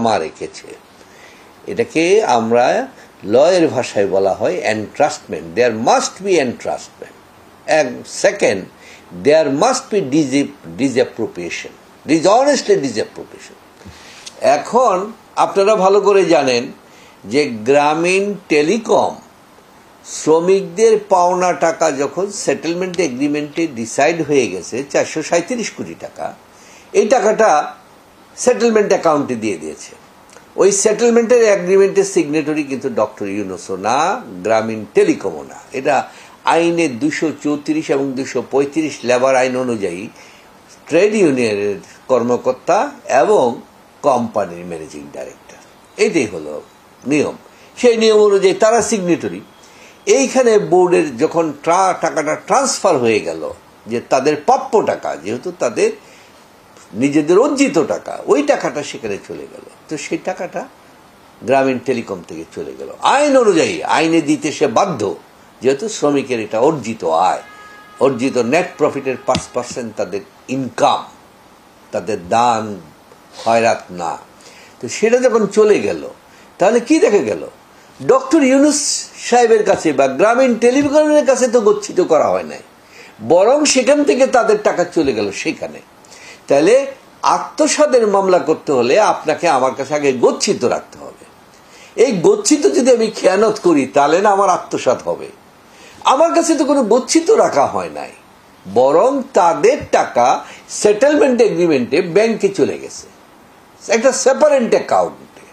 জমা রেখেছে। এটাকে আমরা লয়ের ভাষায় বলা হয় entrustment. There must be entrustment. Second, there must be disappropriation, dishonestly disappropriation. এখন আপনারা ভালো করে জানেন যে গ্রামীণ টেলিকম শ্রমিকদের পাওনা টাকা যখন সেটেলমেন্ট এগ্রিমেন্টে ডিসাইড হয়ে গেছে 437 কোটি টাকা, এই টাকাটা সেটেলমেন্ট অ্যাকাউন্টে দিয়ে দিয়েছে। ওই সেটেলমেন্টের এগ্রিমেন্টের সিগনেটরি কিন্তু ডক্টর ইউনূসও না, গ্রামীণ টেলিকমও না। এটা আইনের 234 এবং 235 লেবার আইন অনুযায়ী ট্রেড ইউনিয়নের কর্মকর্তা এবং কোম্পানির ম্যানেজিং ডাইরেক্টর, এটাই হলো নিয়ম। সেই নিয়ম অনুযায়ী তারা সিগনেটরি। এইখানে বোর্ডের যখন টাকাটা ট্রান্সফার হয়ে গেল, যে তাদের প্রাপ্য টাকা, যেহেতু তাদের নিজেদের অর্জিত টাকা, ওই টাকাটা সেখানে চলে গেল, তো সেই টাকাটা গ্রামীণ টেলিকম থেকে চলে গেল। আইন অনুযায়ী আইনে দিতে সে বাধ্য, যেহেতু শ্রমিকের এটা অর্জিত আয়, অর্জিত নেট প্রফিটের 5% তাদের ইনকাম, তাদের দান খয়রাত না। তো সেটা যখন চলে গেল, তাহলে কি দেখা গেল? ডক্টর ইউনূস সাহেবের কাছে বা গ্রামীণ টেলিকমের কাছে তো গচ্ছিত করা হয় নাই, বরং সেখান থেকে তাদের টাকা চলে গেল সেখানে। তাহলে আত্মসাতের মামলা করতে হলে আপনাকে আমার কাছে আগে গচ্ছিত রাখতে হবে। এই গচ্ছিত যদি আমি খেয়ানত করি, তাহলে না আমার আত্মসাৎ হবে। আমার কাছে তো কোনো গচ্ছিত রাখা হয় নাই, বরং তাদের টাকা সেটেলমেন্ট এগ্রিমেন্টে ব্যাংকে চলে গেছে, একটা সেপারেট অ্যাকাউন্টে।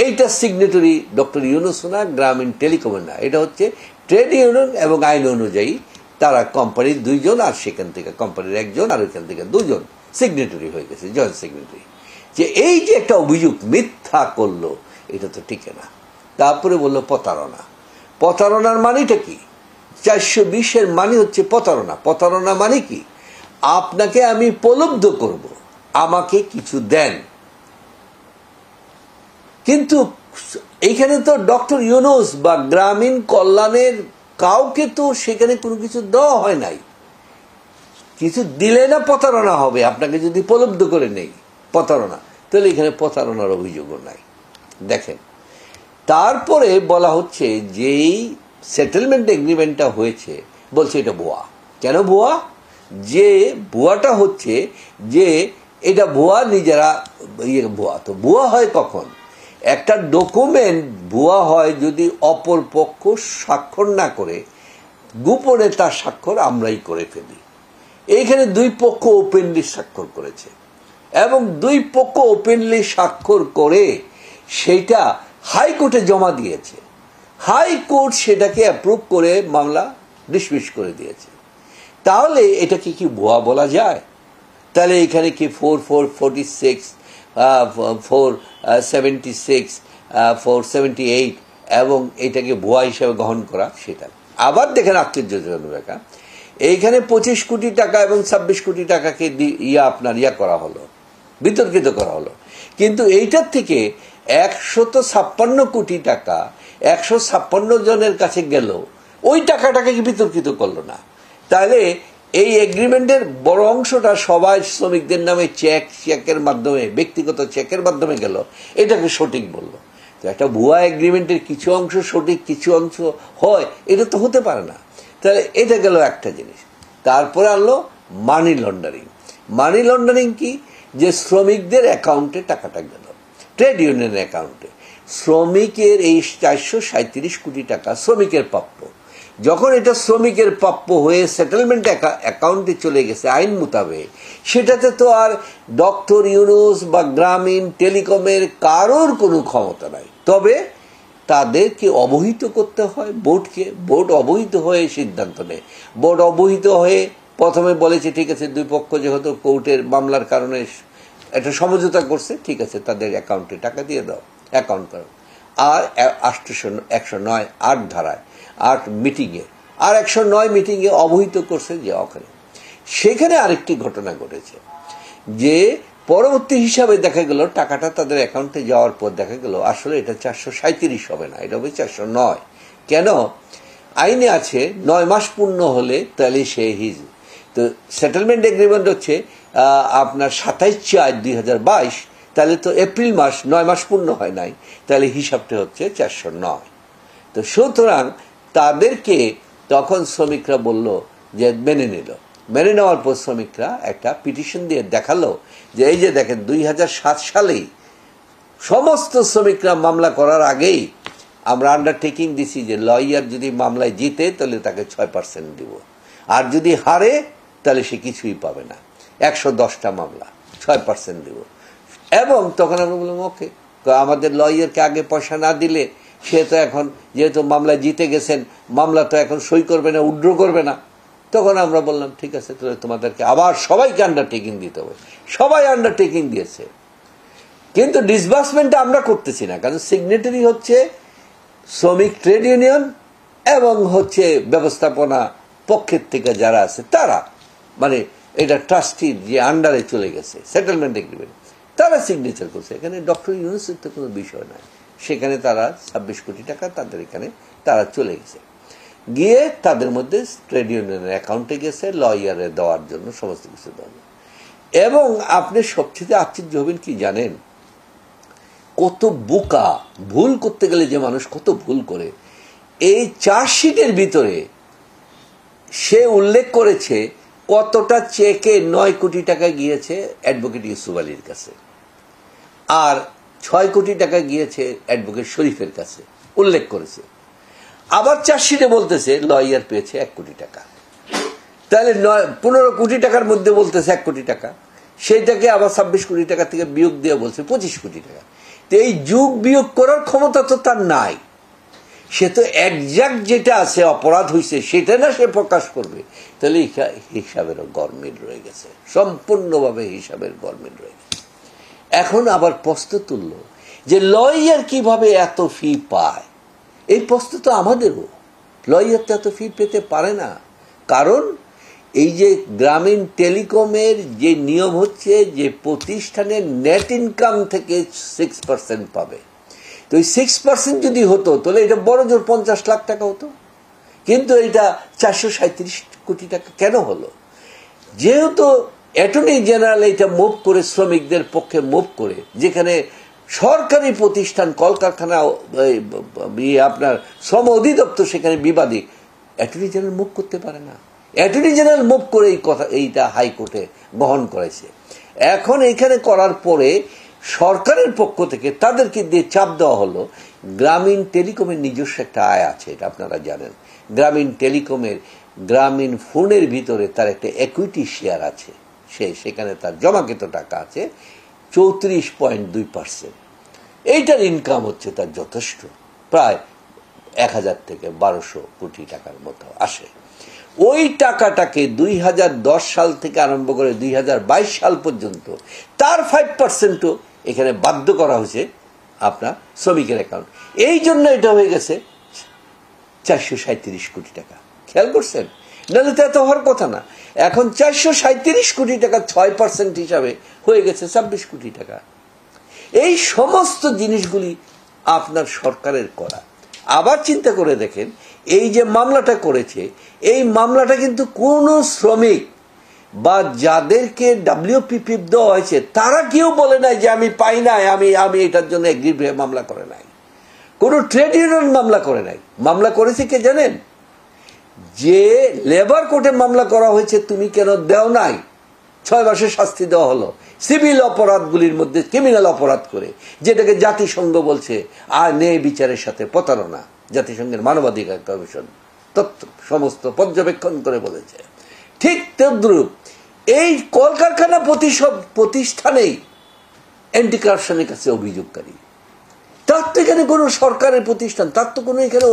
এইটা সিগনেটরি ডক্টর ইউনূস না, গ্রামীণ টেলিকমের না। এটা হচ্ছে ট্রেড ইউনিয়ন এবং আইন অনুযায়ী তারা কোম্পানির 2 জন, আর সেখান থেকে কোম্পানির 1 জন, আর ওইখান থেকে 2 জন সিগনেটরি হয়ে গেছে, জয়েন্ট সিগনেটরি। যে এই যে একটা অভিযোগ মিথ্যা করলো, এটা তো টিকে না। তারপরে বললো প্রতারণা। প্রতারণার মানেটা কি? 420-এর মানে হচ্ছে প্রতারণা। প্রতারণা মানে কি? আপনাকে আমি প্রলুব্ধ করব, আমাকে কিছু দেন। কিন্তু এইখানে তো ডক্টর ইউনূস বা গ্রামীণ কল্যাণের কাউকে তো সেখানে কোনো কিছু দেওয়া হয় নাই। কিছু দিলে না প্রতারণা হবে, আপনাকে যদি প্রলুব্ধ করে নেই প্রতারণা, তাহলে এখানে প্রতারণার অভিযোগও নাই। দেখেন, তারপরে বলা হচ্ছে যেই সেটেলমেন্ট এগ্রিমেন্টটা হয়েছে, বলছে এটা ভুয়া। কেন ভুয়া? যে ভুয়াটা হচ্ছে যে এটা ভুয়া, নিজেরা ভুয়া। তো ভুয়া হয় কখন? একটা ডকুমেন্ট ভুয়া হয় যদি অপর পক্ষ স্বাক্ষর না করে, গোপনে তার স্বাক্ষর আমরাই করে ফেলি। এইখানে 2 পক্ষ ওপেনলি স্বাক্ষর করেছে, এবং 2 পক্ষ ওপেনলি স্বাক্ষর করে সেটা হাইকোর্টে জমা দিয়েছে। হাইকোর্ট সেটাকে অ্যাপ্রুভ করে মামলা ডিসমিস করে দিয়েছে। তাহলে এটাকে কি ভুয়া বলা যায়? তাহলে এখানে কি 446, 476, 478 এবং এটাকে ভুয়া হিসাবে গ্রহণ করা, সেটা আবার দেখেন আশ্চর্যজনক ব্যাপার। এইখানে 25 কোটি টাকা এবং 26 কোটি টাকাকে করা হলো, বিতর্কিত করা হলো। কিন্তু এইটার থেকে 156 কোটি টাকা 156 জনের কাছে গেল, ওই টাকাটাকে কি বিতর্কিত করলো না? তাহলে এই এগ্রিমেন্টের বড় অংশটা সবাই শ্রমিকদের নামে চেকের মাধ্যমে, ব্যক্তিগত চেকের মাধ্যমে গেল, এটাকে সঠিক বললো। তো একটা ভুয়া এগ্রিমেন্টের কিছু অংশ সঠিক, কিছু অংশ হয়, এটা তো হতে পারে না। তাহলে এটা গেল একটা জিনিস। তারপরে আনলো মানি লন্ডারিং। মানি লন্ডারিং কি? যে শ্রমিকদের অ্যাকাউন্টে টাকাটা গেল, ট্রেড ইউনিয়নের অ্যাকাউন্টে। শ্রমিকের এই 437 কোটি টাকা শ্রমিকের প্রাপ্য। যখন এটা শ্রমিকের প্রাপ্য হয়ে সেটেলমেন্ট অ্যাকাউন্টে চলে গেছে আইন মোতাবেক, সেটাতে তো আর ডক্টর ইউনূস বা গ্রামীণ টেলিকমের কারোর কোনো ক্ষমতা নাই। তবে তাদেরকে অবহিত করতে হয় বোর্ডকে। বোর্ড অবহিত হয়ে সিদ্ধান্ত নেয়। বোর্ড অবহিত হয়ে প্রথমে বলেছে ঠিক আছে, 2 পক্ষ যেহেতু কোর্টের মামলার কারণে একটা সমঝোতা করছে, ঠিক আছে তাদের অ্যাকাউন্টে টাকা দিয়ে দাও, অ্যাকাউন্ট করো। আর 109(8) ধারায় 8 মিটিংয়ে, আর 109 মিটিংয়ে অবহিত করছে যে ওখানে। সেখানে আরেকটি ঘটনা ঘটেছে, যে পরবর্তী হিসাবে দেখা গেল টাকাটা তাদের অ্যাকাউন্টে যাওয়ার পর দেখা গেল আসলে এটা 437 হবে না, এটা হবে 409। কেন? আইনে আছে 9 মাস পূর্ণ হলে তাহলে সে হিজ। তো সেটেলমেন্ট এগ্রিমেন্ট হচ্ছে আপনার 27/4/2022, তাহলে তো এপ্রিল মাস 9 মাস পূর্ণ হয় নাই, তাহলে হিসাবটা হচ্ছে 409। তো সুতরাং তাদেরকে তখন শ্রমিকরা বলল যে মেনে নিল। মেনে নেওয়ার পর শ্রমিকরা একটা পিটিশন দিয়ে দেখালো যে এই যে দেখেন 2007 সালেই সমস্ত শ্রমিকরা মামলা করার আগেই আমরা আন্ডারটেকিং দিছি যে লয়ার যদি মামলায় জিতে তাহলে তাকে 6% দিব, আর যদি হারে তাহলে সে কিছুই পাবে না। 110টা মামলা 6% দিব। এবং তখন আমরা বললাম ওকে, আমাদের লয়ারকে আগে পয়সা না দিলে সে তো এখন যেহেতু মামলায় জিতে গেছেন, মামলা তো এখন সই করবে না, উইথড্র করবে না। তখন আমরা বললাম ঠিক আছে, তাহলে তোমাদেরকে আবার সবাইকে আন্ডারটেকিং দিতে হবে। সবাই আন্ডারটেকিং দিয়েছে, কিন্তু ডিসবার্সমেন্টটা আমরা করতেছি না, কারণ সিগনেটারি হচ্ছে শ্রমিক ট্রেড ইউনিয়ন এবং হচ্ছে ব্যবস্থাপনা পক্ষের থেকে যারা আছে তারা, মানে এটা ট্রাস্টির যে আন্ডারে চলে গেছে সেটেলমেন্ট এগ্রিমেন্ট, তারা সিগনেচার করছে। এখানে ডক্টর ইউনূসের তো কোনো বিষয় নাই, সেখানে তারা 26 কোটি টাকা তাদের এখানে তারা চলে গেছে, গিয়ে তাদের মধ্যে ট্রেড ইউনিয়নের অ্যাকাউন্টে গেছে লয়ারে দেওয়ার জন্য, সমস্ত কিছু দেওয়ার। এবং আপনি সবচেয়ে আশ্চর্য হবেন কি জানেন, কত বোকা, ভুল করতে গেলে যে মানুষ কত ভুল করে। এই চার্জশিটের ভিতরে সে উল্লেখ করেছে কতটা চেকে 9 কোটি টাকা গিয়েছে অ্যাডভোকেট ইউসুফ আলীর কাছে, আর 6 কোটি টাকা গিয়েছে অ্যাডভোকেট শরীফের কাছে, উল্লেখ করেছে। আবার চার্জশিটে বলতেছে লয়ার পেয়েছে 1 কোটি টাকা, তাহলে 15 কোটি টাকার মধ্যে বলতেছে 1 কোটি টাকা, সেইটাকে আবার 26 কোটি টাকা থেকে বিয়োগ দিয়ে বলছে 25 কোটি টাকা। তো এই যোগ বিয়োগ করার ক্ষমতা তো তার নাই, সে তো একজাক্ট যেটা আছে অপরাধ হয়েছে সেটা না সে প্রকাশ করবে, তাহলে হিসাবেরও গরমিল রয়ে গেছে, সম্পূর্ণভাবে হিসাবের গরমিল রয়ে গেছে। এখন আবার প্রশ্ন তুলল যে লয়ার কিভাবে এত ফি পায়। এই প্রশ্ন তো আমাদেরও, লয়ার তো এত ফি পেতে পারে না, কারণ এই যে গ্রামীণ টেলিকমের যে নিয়ম হচ্ছে যে প্রতিষ্ঠানের নেট ইনকাম থেকে 6% পাবে। তো এই 6% যদি হতো তাহলে এটা বড় জোর 50 লাখ টাকা হতো, কিন্তু এটা 437 কোটি টাকা কেন হলো? যেহেতু অ্যাটর্নি জেনারেল এটা মুভ করে, শ্রমিকদের পক্ষে মুভ করে, যেখানে সরকারি প্রতিষ্ঠান কলকারখানা আপনার শ্রম অধিদপ্তর সেখানে বিবাদী, অ্যাটর্নি জেনারেল মুভ করতে পারে না। অ্যাটর্নি জেনারেল মুভ করে এই কথা, এইটা হাইকোর্টে বহন করেছে। এখন এইখানে করার পরে সরকারের পক্ষ থেকে তাদেরকে দিয়ে চাপ দেওয়া হলো। গ্রামীণ টেলিকমের নিজস্ব একটা আয় আছে, এটা আপনারা জানেন। গ্রামীণ টেলিকমের গ্রামীণ ফোনের ভিতরে তার একটা ইকুইটি শেয়ার আছে, সেখানে তার জমাকৃত টাকা আছে 34.2%। এইটার ইনকাম হচ্ছে তার যথেষ্ট, প্রায় 1000 থেকে 1200 কোটি টাকার মতো আসে। ওই টাকাটাকে 2010 সাল থেকে আরম্ভ করে 2022 সাল পর্যন্ত তার 5%ও এখানে বাধ্য করা হয়েছে আপনার শ্রমিকের অ্যাকাউন্ট। এই জন্য এটা হয়ে গেছে 437 কোটি টাকা। খেয়াল করছেন? নাহলে তো এত হওয়ার কথা না। এখন 437 কোটি টাকা 6% হিসাবে হয়ে গেছে 26 কোটি টাকা। এই সমস্ত জিনিসগুলি আপনার সরকারের করা। আবার চিন্তা করে দেখেন, এই যে মামলাটা করেছে, এই মামলাটা কিন্তু কোন শ্রমিক বা যাদেরকে WPP দেওয়া হয়েছে তারা কেউ বলে নাই যে আমি পাই নাই, আমি এটার জন্য এগ্রিড হয়ে মামলা করে নাই। কোন ট্রেড ইউনিয়ন মামলা করে নাই। মামলা করেছে কে জানেন? যে লেবার কোর্টে মামলা করা হয়েছে, তুমি কেন দেও নাই, 6 মাসের শাস্তি দেওয়া হলো সিভিল অপরাধগুলির মধ্যে, ক্রিমিনাল অপরাধ করে, যেটাকে জাতিসংঘ বলছে আর ন্যায় বিচারের সাথে প্রতারণা। জাতিসংঘের মানবাধিকার কমিশন তথ্য সমস্ত পর্যবেক্ষণ করে বলেছে। ঠিক তদ্রুপ এই কলকারখানা প্রতিষ্ঠানেই অ্যান্টি কারাপশনের কাছে অভিযোগকারী। তার তো এখানে কোনো সরকারের প্রতিষ্ঠান, তার তো কোনো এখানে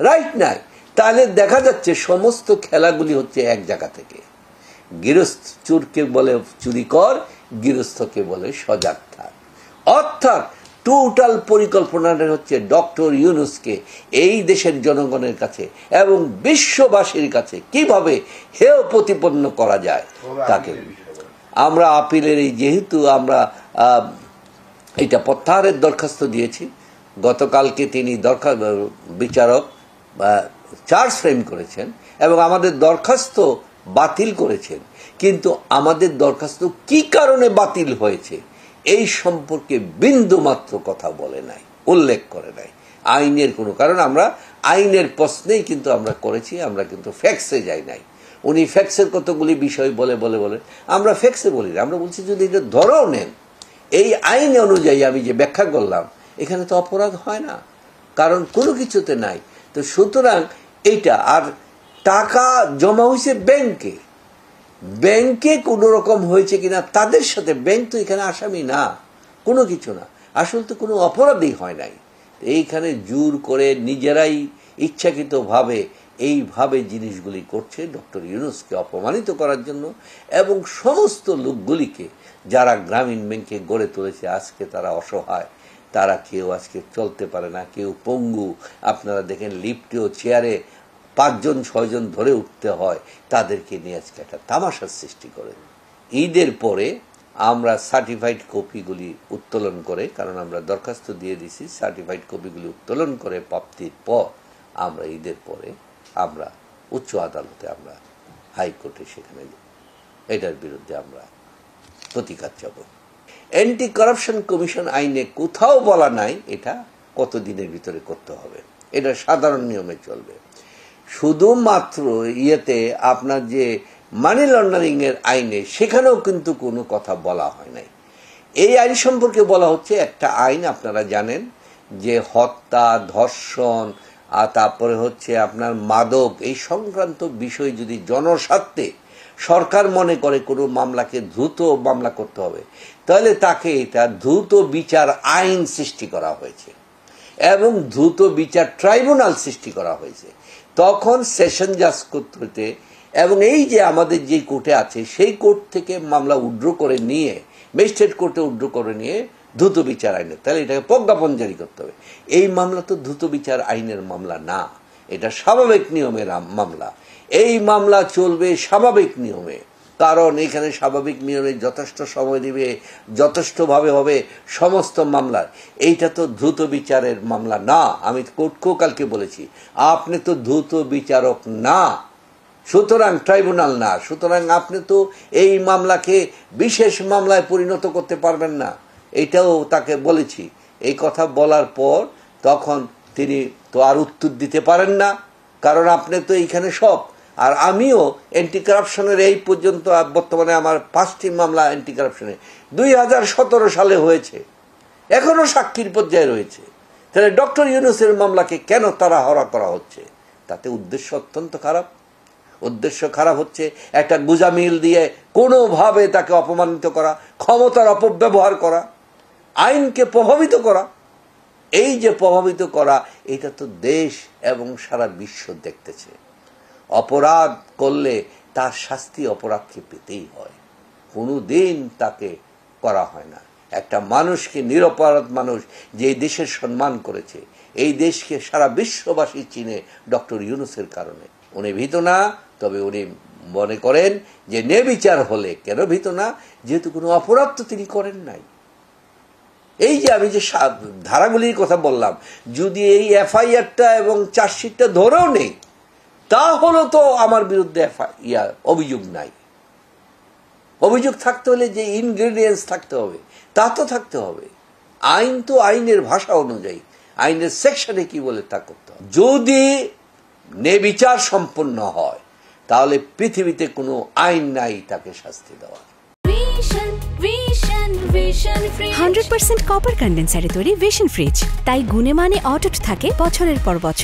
রাইট নাই। তাহলে দেখা যাচ্ছে সমস্ত খেলাগুলি হচ্ছে এক জায়গা থেকে। গৃহস্থ চোরকে বলে চুরি কর, গৃহস্থকে বলে সজাগ থাক। অর্থাৎ টোটাল পরিকল্পনাটা হচ্ছে ডক্টর ইউনূসকে এই দেশের জনগণের কাছে এবং বিশ্ববাসীর কাছে কিভাবে হেয় প্রতিপন্ন করা যায় তাকে। আমরা আপিলের এই, যেহেতু আমরা এটা প্রত্যাহারের দরখাস্ত দিয়েছি, গতকালকে তিনি বিচারক চার্জ ফ্রেম করেছেন এবং আমাদের দরখাস্ত বাতিল করেছেন। কিন্তু আমাদের দরখাস্ত কি কারণে বাতিল হয়েছে এই সম্পর্কে বিন্দু মাত্র কথা বলে নাই, উল্লেখ করে নাই আইনের কোনো। কারণ আমরা আইনের প্রশ্নেই কিন্তু আমরা করেছি, আমরা কিন্তু ফ্যাক্সে যাই নাই। উনি ফ্যাক্সের কতগুলি বিষয় বলে আমরা ফ্যাক্সে বলি না, আমরা বলছি যদি এটা ধরেও নেন এই আইন অনুযায়ী আমি যে ব্যাখ্যা করলাম এখানে তো অপরাধ হয় না, কারণ কোনো কিছুতে নাই। তো সুতরাং এইটা আর টাকা জমা হয়েছে ব্যাংকে, ব্যাংকে কোনো রকম হয়েছে কিনা তাদের সাথে, ব্যাংক তো এখানে আসামি না, কোনো কিছু না, আসলে তো কোনো অপরাধই হয় নাই। এইখানে জোর করে নিজেরাই ইচ্ছাকৃতভাবে এইভাবে জিনিসগুলি করছে ডক্টর ইউনূসকে অপমানিত করার জন্য, এবং সমস্ত লোকগুলিকে যারা গ্রামীণ ব্যাংকে গড়ে তুলেছে আজকে তারা অসহায়, তারা কেউ আজকে চলতে পারে না, কেউ পঙ্গু। আপনারা দেখেন লিফটেও চেয়ারে 5 জন 6 জন ধরে উঠতে হয়, তাদেরকে নিয়ে আজকে একটা তামাশার সৃষ্টি করে। ঈদের পরে আমরা সার্টিফাইড কপিগুলি উত্তোলন করে, কারণ আমরা দরখাস্ত দিয়ে দিছি, সার্টিফাইড কপিগুলি উত্তোলন করে প্রাপ্তির পর আমরা ঈদের পরে আমরা উচ্চ আদালতে, আমরা হাইকোর্টে সেখানে এটার বিরুদ্ধে আমরা প্রতিকার চাব। অ্যান্টি কারাপশন কমিশন আইনে কোথাও বলা নাই এটা কতদিনের ভিতরে করতে হবে, এটা সাধারণ নিয়মে চলবে। শুধুমাত্র ইয়েতে আপনার যে মানি লন্ডারিং এর আইনে সেখানেও কিন্তু কোনো কথা বলা হয় নাই। এই আইন সম্পর্কে বলা হচ্ছে একটা আইন আপনারা জানেন যে হত্যা, ধর্ষণ, আর তারপরে হচ্ছে আপনার মাদক, এই সংক্রান্ত বিষয় যদি জনস্বার্থে সরকার মনে করে কোনো মামলাকে দ্রুত মামলা করতে হবে, তাহলে তাকে এটা দ্রুত বিচার আইন সৃষ্টি করা হয়েছে এবং দ্রুত বিচার ট্রাইব্যুনাল সৃষ্টি করা হয়েছে। তখন সেশন জাজ করতে, এবং এই যে আমাদের যে কোর্টে আছে সেই কোর্ট থেকে মামলা উইথড্র করে নিয়ে ম্যাজিস্ট্রেট কোর্টে উইথড্র করে নিয়ে দ্রুত বিচার আইনে, তাহলে এটাকে প্রজ্ঞাপন জারি করতে হবে। এই মামলা তো দ্রুত বিচার আইনের মামলা না, এটা স্বাভাবিক নিয়মের মামলা। এই মামলা চলবে স্বাভাবিক নিয়মে, কারণ এখানে স্বাভাবিক নিয়মে যথেষ্ট সময় দিবে, যথেষ্টভাবে হবে সমস্ত মামলার। এইটা তো দ্রুত বিচারের মামলা না। আমি কোর্টকেও কালকে বলেছি আপনি তো দ্রুত বিচারক না, সুতরাং ট্রাইব্যুনাল না, সুতরাং আপনি তো এই মামলাকে বিশেষ মামলায় পরিণত করতে পারবেন না, এটাও তাকে বলেছি। এই কথা বলার পর তখন তিনি তো আর উত্তর দিতে পারেন না, কারণ আপনি তো এইখানে সব। আর আমিও অ্যান্টি কারাপশনের এই পর্যন্ত বর্তমানে আমার 5টি মামলা অ্যান্টি কারাপশনে 2017 সালে হয়েছে, এখনো সাক্ষীর পর্যায়ে রয়েছে। তাহলে ডক্টর ইউনূসের মামলাকে কেন তাড়াহুড়া করা হচ্ছে? তাতে উদ্দেশ্য অত্যন্ত খারাপ। উদ্দেশ্য খারাপ হচ্ছে একটা গুজামিল দিয়ে কোনোভাবে তাকে অপমানিত করা, ক্ষমতার অপব্যবহার করা, আইনকে প্রভাবিত করা। এই যে প্রভাবিত করা, এটা তো দেশ এবং সারা বিশ্ব দেখতেছে। অপরাধ করলে তার শাস্তি অপরাধকে পেতেই হয়, কোনো দিন তাকে করা হয় না। একটা মানুষকে, নিরপরাধ মানুষ যে দেশের সম্মান করেছে, এই দেশকে সারা বিশ্ববাসী চিনে ডক্টর ইউনূসের কারণে। উনি ভীত না, তবে উনি মনে করেন যে ন্যায়বিচার হলে, কেন ভীত না, যেহেতু কোনো অপরাধ তো তিনি করেন নাই। এই যে আমি যে ধারাগুলির কথা বললাম, যদি এই এফআইআরটা এবং চার্জশিটটা ধরেও নেই, তাহলে তো আমার বিরুদ্ধে অভিযোগ নাই। অভিযোগ থাকতে হলে যে ইনগ্রেডিয়েন্টস থাকতে হবে তা তো থাকতে হবে। আইন তো আইনের ভাষা অনুযায়ী, আইনের সেকশনে কি বলে তা করতে হবে। যদি ন্যায়বিচার সম্পন্ন হয় তাহলে পৃথিবীতে কোনো আইন নাই তাকে শাস্তি দেওয়ার। 100% কপার কন্ডেন্সারে তৈরি ভিশন ফ্রিজ, তাই গুণে মানে অটুট থাকে বছরের পর বছর।